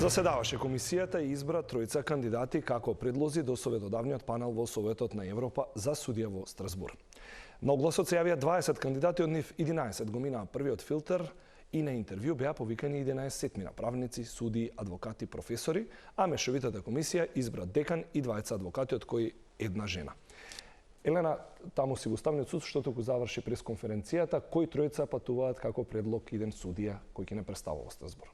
Заседаваше комисијата и избра тројца кандидати како предлози до советодавниот панел во Советот на Европа за судија во Страсбур. На огласот се јавија 20 кандидати, од нив 11 го минаа првиот филтер и на интервју беа повикани 11 правници, судии, адвокати, професори, а мешовитата комисија избра декан и 20 адвокати, од кои една жена. Елена, таму си го Уставниот суд, што току заврши пресконференцијата, кои тројца патуваат како предлог иден судија кој ќе не представува во Страсбур?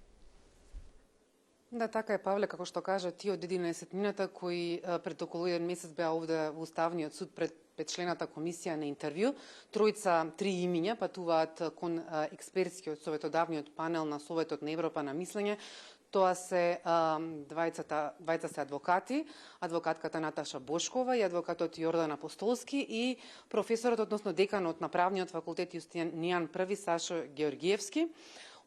Да, така е, Павле, како што кажа ти, од 11-мината кои пред околу еден месец беа овде во Уставниот суд пред петчлената комисија на интервју. Тројца, три имиња патуваат кон експертскиот советодавниот панел на Советот на Европа на мислење. Тоа се двајца се адвокати, адвокатката Наташа Бошкова и адвокатот Јордан Апостолски и професорот, односно деканот на правниот факултет Јустинијан Први Сашо Георгиевски.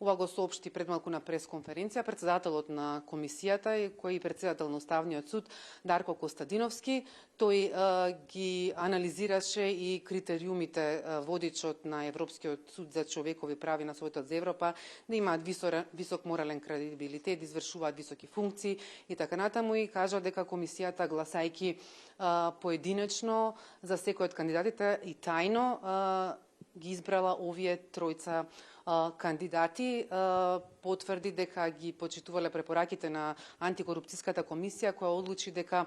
Ова го соопшти пред малку на пресконференција председателот на комисијата и кој председател на Уставниот суд Дарко Костадиновски. Тој ги анализираше и критериумите водичот на Европскиот суд за човекови прави на Советот за Европа да имаат висок морален кредибилитет, извршуваат високи функции и така натаму, и кажа дека комисијата гласајки поединечно за секој од кандидатите и тајно ги избрала овие тројца кандидати, потврди дека ги почитувале препораките на антикорупцијската комисија, која одлучи дека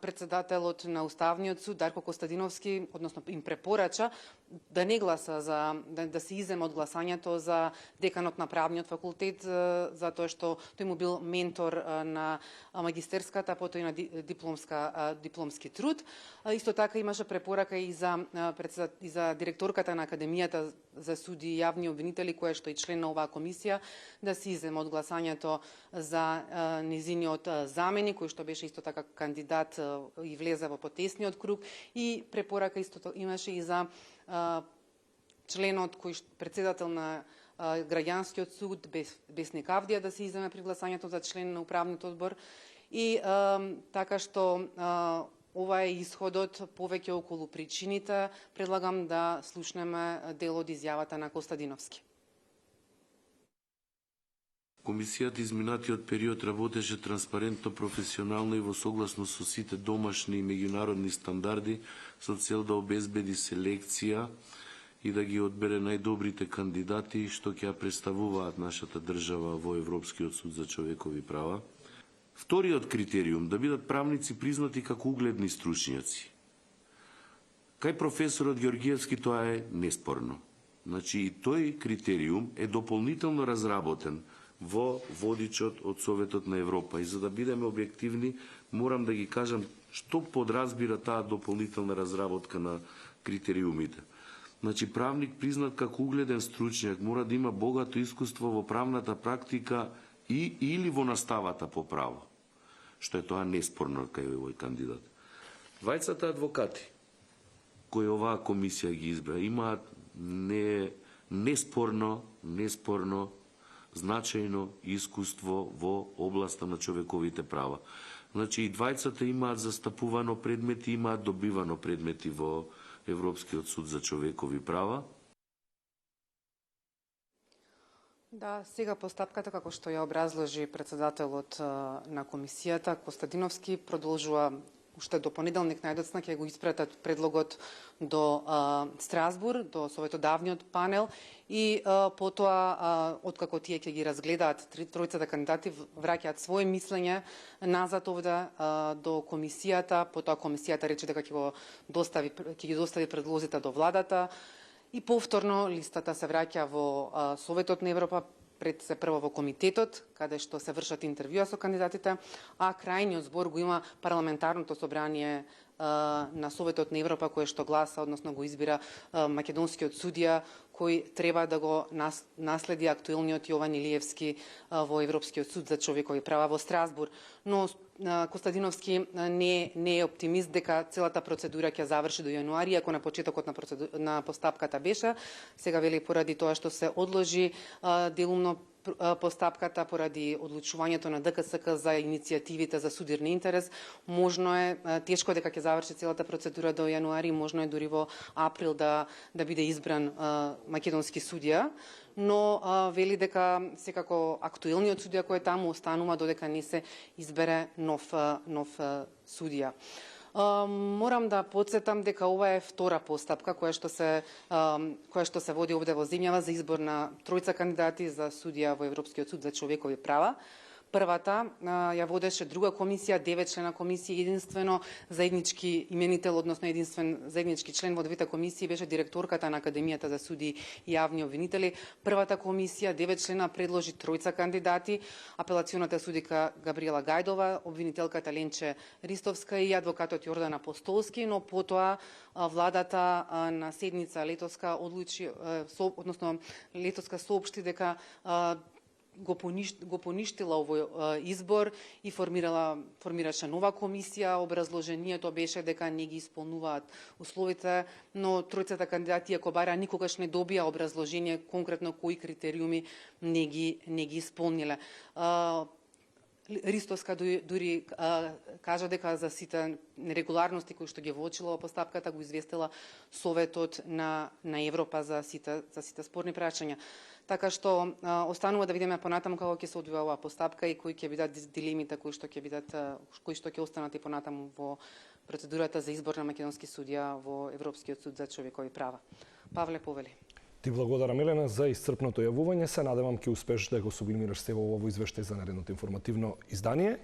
председателот на Уставниот суд Дарко Костадиновски, односно им препорача да не гласа за да се изземе од гласањето за деканот на правниот факултет, затоа што тој му бил ментор на магистерската, потоа и на дипломски труд. Исто така имаше препорака и за директорката на Академијата за суди и јавни обвинители, која што е член на оваа комисија, да се изземе од гласањето за низиниот заменик, кој што беше исто така кандидат и влезе во потесниот круг, и препорака исто имаше и за членот кој председател на граѓанскиот суд Бесник Авдија да се изземе при гласањето за член на управниот одбор. И така што ова е исходот, повеќе околу причините. Предлагам да слушнеме дел од изјавата на Костадиновски. Комисијата изминатиот период работеше транспарентно, професионално и во согласно со сите домашни и меѓународни стандарди со цел да обезбеди селекција и да ги одбере најдобрите кандидати што ќе ја представуваат нашата држава во Европскиот суд за човекови права. Вториот критериум да бидат правници признати како угледни стручњаци. Кај професорот Георгиевски тоа е неспорно. Значи и тој критериум е дополнително разработен во водичот од Советот на Европа. И за да бидеме објективни, морам да ги кажам што подразбира таа дополнителна разработка на критериумите. Значи, правник признат како угледен стручњак мора да има богато искуство во правната практика или во наставата по право, што е тоа неспорно кај овој кандидат. Двајцата адвокати кои оваа комисија ги избра имаат неспорно значајно искуство во областа на човековите права. Значи и двајцата имаат застапувано предмети, имаат добивано предмети во Европскиот суд за човекови права. Да, сега постапката, како што ја образложи председателот на комисијата Костадиновски, продолжува уште до понеделник најдоцна ќе го испратат предлогот до Страсбур, до советодавниот панел, и потоа, откако тие ќе ги разгледаат тројцата кандидати, враќаат своje мислење назад овде до комисијата, потоа комисијата рече дека ќе ги достави предлозите до владата, и повторно листата се враќа во Советот на Европа, пред се прво во комитетот, каде што се вршат интервјуа со кандидатите, а крајниот збор го има парламентарното собрание на Советот на Европа, кое што гласа, односно го избира македонскиот судија, кој треба да го наследи актуелниот Јован Илиевски во Европскиот суд за човекови права во Страсбур. Но Костадиновски не е оптимист дека целата процедура ќе заврши до јануари, ако на почетокот на постапката беше. Сега вели поради тоа што се одложи делумно постапката поради одлучувањето на ДКСК за иницијативите за судирни интерес, можно е тешко дека ќе заврши целата процедура до јануари, можно е дури во април да биде избран македонски судија, но вели дека секако актуелниот судија кој е таму останува додека не се избере нов судија. Морам да потсетам дека ова е втора постапка која што се води овде во земјава за избор на тројца кандидати за судија во Европскиот суд за човекови права. Првата ја водеше друга комисија, 9-члена комисија, единствено заеднички именител, односно единствен заеднички член во двете комисии беше директорката на Академијата за суди и јавни обвинители. Првата комисија, 9 члена, предложи тројца кандидати, апелационата судика Габриела Гајдова, обвинителката Ленче Ристовска и адвокатот Јордан Апостолски, но потоа владата на седница летоска одлучи, односно летоска соопшти дека го поништила овој избор и формираше нова комисија. Образложението беше дека не ги исполнуваат условите, но тројцата кандидати, ако бара, никогаш не добија образложение конкретно кои критериуми не ги исполниле. Ристовска дури кажа дека за сите нерегуларности кои што ги воочила во постапката го известила Советот на Европа за сите спорни прашања. Така што останува да видиме понатаму како ќе се одвива оваа постапка и кои ќе бидат дилемите кои што ќе останат и понатаму во процедурата за избор на македонски судија во Европскиот суд за човекови права. Павле, повели. Ти благодарам, Милена, за исцрпното јавување. Се надевам ќе успееш да го сублимираш се во овој извештај за наредното информативно издание.